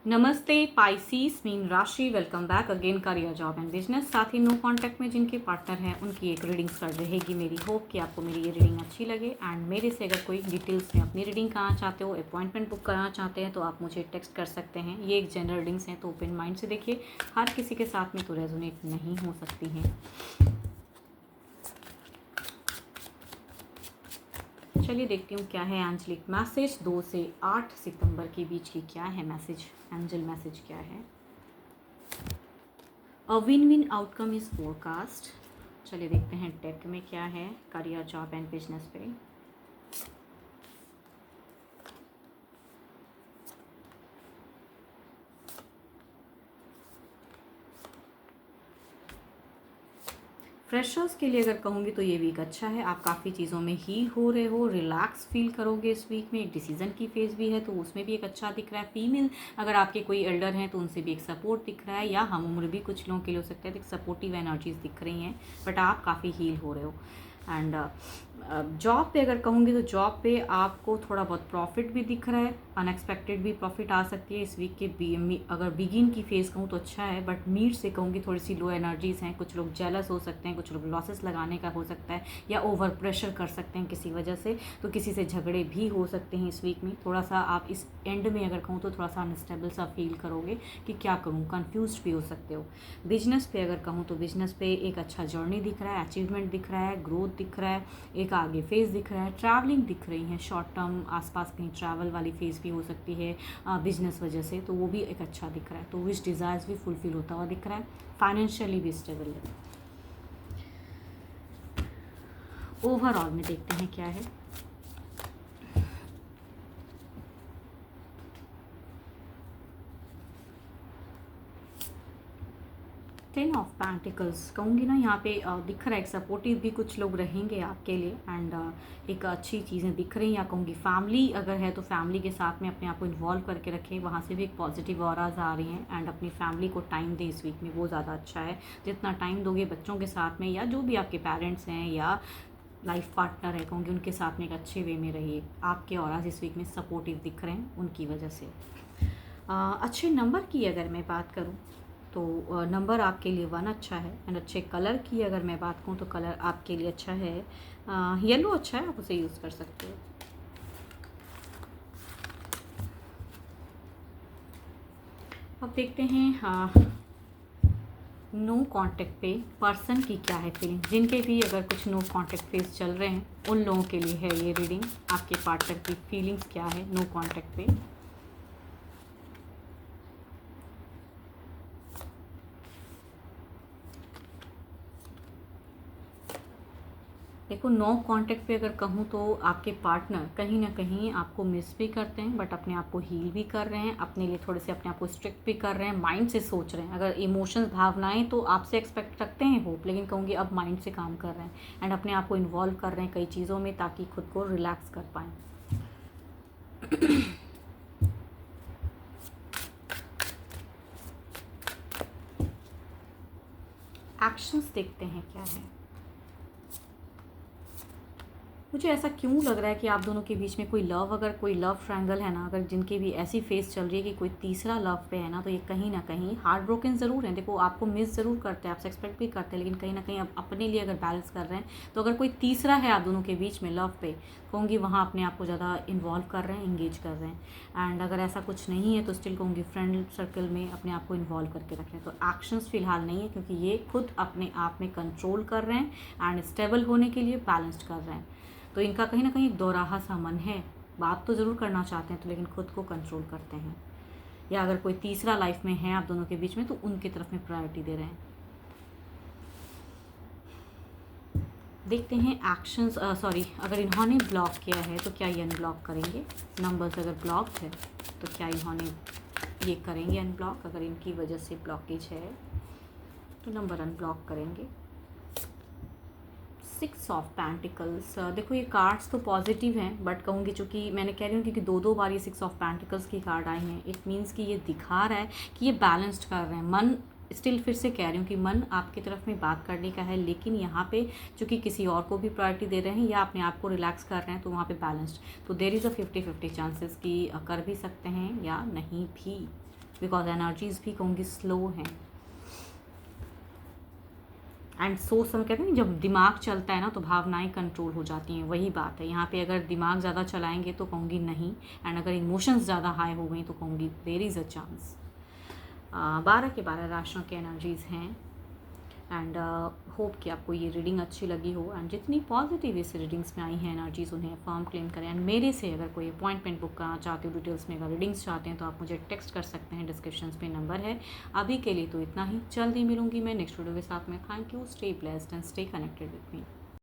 नमस्ते पाइसीस मीन राशि, welcome back again career job and business. साथ ही नो कांटेक्ट में जिनके पार्टनर हैं उनकी एक रीडिंग्स कर रहेगी। मेरी होप कि आपको मेरी ये रीडिंग अच्छी लगे एंड मेरे से अगर कोई डिटेल्स में अपनी रीडिंग कराना चाहते हो, अपॉइंटमेंट बुक कराना चाहते हैं तो आप मुझे टेक्स्ट कर सकते हैं। ये एक जनरल रीडिंग्स हैं तो ओपन माइंड से देखिए, हर किसी के साथ में तो रेजोनेट नहीं हो सकती हैं। चलिए देखती हूँ क्या है एंजलिक मैसेज 2 से 8 सितंबर के बीच की। क्या है मैसेज, एंजल मैसेज क्या है। A win win outcome is forecast. चलिए देखते हैं टेक में क्या है करियर जॉब एंड बिजनेस पे। फ्रेशर्स के लिए अगर कहूँगी तो ये वीक अच्छा है। आप काफ़ी चीज़ों में हील हो रहे हो, रिलैक्स फील करोगे इस वीक में। एक डिसीजन की फेज़ भी है तो उसमें भी एक अच्छा दिख रहा है। फीमेल अगर आपके कोई एल्डर हैं तो उनसे भी एक सपोर्ट दिख रहा है, या हम उम्र भी कुछ लोगों के लिए हो सकता है। तो एक सपोर्टिव एनर्जीज दिख रही हैं, बट आप काफ़ी हील हो रहे हो। एंड जॉब पे अगर कहूँगी तो जॉब पे आपको थोड़ा बहुत प्रॉफिट भी दिख रहा है, अनएक्सपेक्टेड भी प्रॉफिट आ सकती है इस वीक के अगर बिगिन की फेज़ कहूँ तो अच्छा है, बट मीड से कहूँगी थोड़ी सी लो एनर्जीज़ हैं। कुछ लोग जेलस हो सकते हैं, कुछ लोग लॉसेस लगाने का हो सकता है, या ओवर प्रेशर कर सकते हैं किसी वजह से। तो किसी से झगड़े भी हो सकते हैं इस वीक में। थोड़ा सा आप इस एंड में अगर कहूँ तो थोड़ा सा अनस्टेबल सा फील करोगे कि क्या करूँ, कन्फ्यूज भी हो सकते हो। बिजनेस पे अगर कहूँ तो बिजनेस पे एक अच्छा जर्नी दिख रहा है, अचीवमेंट दिख रहा है, ग्रोथ दिख रहा है, एक आगे फेज़ दिख रहा है, ट्रैवलिंग दिख रही है। शॉर्ट टर्म आसपास कहीं ट्रैवल वाली फेज़ भी हो सकती है बिजनेस वजह से, तो वो भी एक अच्छा दिख रहा है। तो विश डिज़ायर्स भी फुलफिल होता हुआ दिख रहा है। फाइनेंशियली भी स्टेबल है। ओवरऑल में देखते हैं क्या है। 10 ऑफ पेंटिकल्स कहूँगी ना, यहाँ पे दिख रहा है एक सपोर्टिव भी कुछ लोग रहेंगे आपके लिए। एंड एक अच्छी चीज़ें दिख रही हैं, या कहूँगी फैमिली अगर है तो फैमिली के साथ में अपने आप को इन्वॉल्व करके रखें। वहाँ से भी एक पॉजिटिव ऑराज आ रही हैं। एंड अपनी फैमिली को टाइम दें इस वीक में, वो ज़्यादा अच्छा है। जितना टाइम दोगे बच्चों के साथ में, या जो भी आपके पेरेंट्स हैं या लाइफ पार्टनर है कहूँगी, उनके साथ में एक अच्छे वे में रहिए। आपके ऑराज इस वीक में सपोर्टिव दिख रहे हैं उनकी वजह से। अच्छे नंबर की अगर मैं बात करूँ तो नंबर आपके लिए 1 अच्छा है। एंड अच्छे कलर की अगर मैं बात करूँ तो कलर आपके लिए अच्छा है, येलो अच्छा है, आप उसे यूज़ कर सकते हो। अब देखते हैं नो कांटेक्ट पे पर्सन की क्या है फीलिंग। जिनके भी अगर कुछ नो कांटेक्ट फेज चल रहे हैं उन लोगों के लिए है ये रीडिंग। आपके पार्टनर की फीलिंग्स क्या है नो कांटेक्ट पे। देखो, नो कांटेक्ट पे अगर कहूँ तो आपके पार्टनर कहीं ना कहीं आपको मिस भी करते हैं, बट अपने आप को हील भी कर रहे हैं, अपने लिए थोड़े से अपने आप को स्ट्रिक्ट भी कर रहे हैं, माइंड से सोच रहे हैं। अगर इमोशंस भावनाएं तो आपसे एक्सपेक्ट रखते हैं होप, लेकिन कहूँगी अब माइंड से काम कर रहे हैं। एंड अपने आप को इन्वॉल्व कर रहे हैं कई चीज़ों में ताकि खुद को रिलैक्स कर पाएँ। एक्शंस देखते हैं क्या है। मुझे ऐसा क्यों लग रहा है कि आप दोनों के बीच में कोई लव, अगर कोई लव ट्रायंगल है ना, अगर जिनकी भी ऐसी फेस चल रही है कि कोई तीसरा लव पे है ना, तो ये कहीं ना कहीं हार्ट ब्रोकन ज़रूर है। देखो, आपको मिस ज़रूर करते हैं, आपसे एक्सपेक्ट भी करते हैं, लेकिन कहीं ना कहीं आप अपने लिए अगर बैलेंस कर रहे हैं तो अगर कोई तीसरा है आप दोनों के बीच में लव पे, कहूँगी वहाँ अपने आप को ज़्यादा इन्वॉल्व कर रहे हैं, इंगेज कर रहे हैं। एंड अगर ऐसा कुछ नहीं है तो स्टिल कहूँगी फ्रेंड सर्कल में अपने आप को इन्वॉल्व करके रखें। तो एक्शंस फिलहाल नहीं है, क्योंकि ये खुद अपने आप में कंट्रोल कर रहे हैं एंड स्टेबल होने के लिए बैलेंस्ड कर रहे हैं। तो इनका कहीं ना कहीं एक दोराहा सा मन है, बात तो ज़रूर करना चाहते हैं तो, लेकिन खुद को कंट्रोल करते हैं। या अगर कोई तीसरा लाइफ में है आप दोनों के बीच में तो उनकी तरफ में प्रायोरिटी दे रहे हैं। देखते हैं एक्शंस। सॉरी, अगर इन्होंने ब्लॉक किया है तो क्या ये अनब्लॉक करेंगे। नंबर्स अगर ब्लॉक है तो क्या इन्होंने ये करेंगे अनब्लॉक। अगर इनकी वजह से ब्लॉकेज है तो नंबर अनब्लॉक करेंगे। 6 ऑफ पेंटिकल्स, देखो ये कार्ड्स तो पॉजिटिव हैं, बट कहूँगी चूँकि मैंने कह रही हूँ क्योंकि दो बार ये 6 ऑफ पेंटिकल्स की कार्ड आई हैं, इट मीन्स कि ये दिखा रहा है कि ये बैलेंस्ड कर रहे हैं। मन स्टिल, फिर से कह रही हूँ कि मन आपकी तरफ में बात करने का है, लेकिन यहाँ पे चूँकि किसी और को भी प्रायोरिटी दे रहे हैं या अपने आप को रिलैक्स कर रहे हैं, तो वहाँ पे बैलेंस्ड। तो देर इज़ अ 50-50 चांसेस कि कर भी सकते हैं या नहीं भी। बिकॉज एनर्जीज भी कहूँगी स्लो हैं। एंड सोच समझ, कहते हैं जब दिमाग चलता है ना तो भावनाएं कंट्रोल हो जाती हैं, वही बात है यहाँ पे। अगर दिमाग ज़्यादा चलाएंगे तो कहूँगी नहीं, एंड अगर इमोशंस ज़्यादा हाई हो गई तो कहूँगी देयर इज़ अ चांस। 12 के 12 राशियों के एनर्जीज़ हैं। एंड होप कि आपको ये रीडिंग अच्छी लगी हो, एंड जितनी पॉजिटिव इस रीडिंग्स में आई हैं एनर्जीज़ उन्हें फॉर्म क्लेम करें। एंड मेरे से अगर कोई अपॉइंटमेंट बुक करना चाहते हो डिटेल्स में, अगर रीडिंग्स चाहते हैं तो आप मुझे टेक्स्ट कर सकते हैं, डिस्क्रिप्शन पे नंबर है। अभी के लिए तो इतना ही, जल्दी मिलूंगी मैं नेक्स्ट वीडियो के साथ में। Thank you, stay blessed and stay connected with me.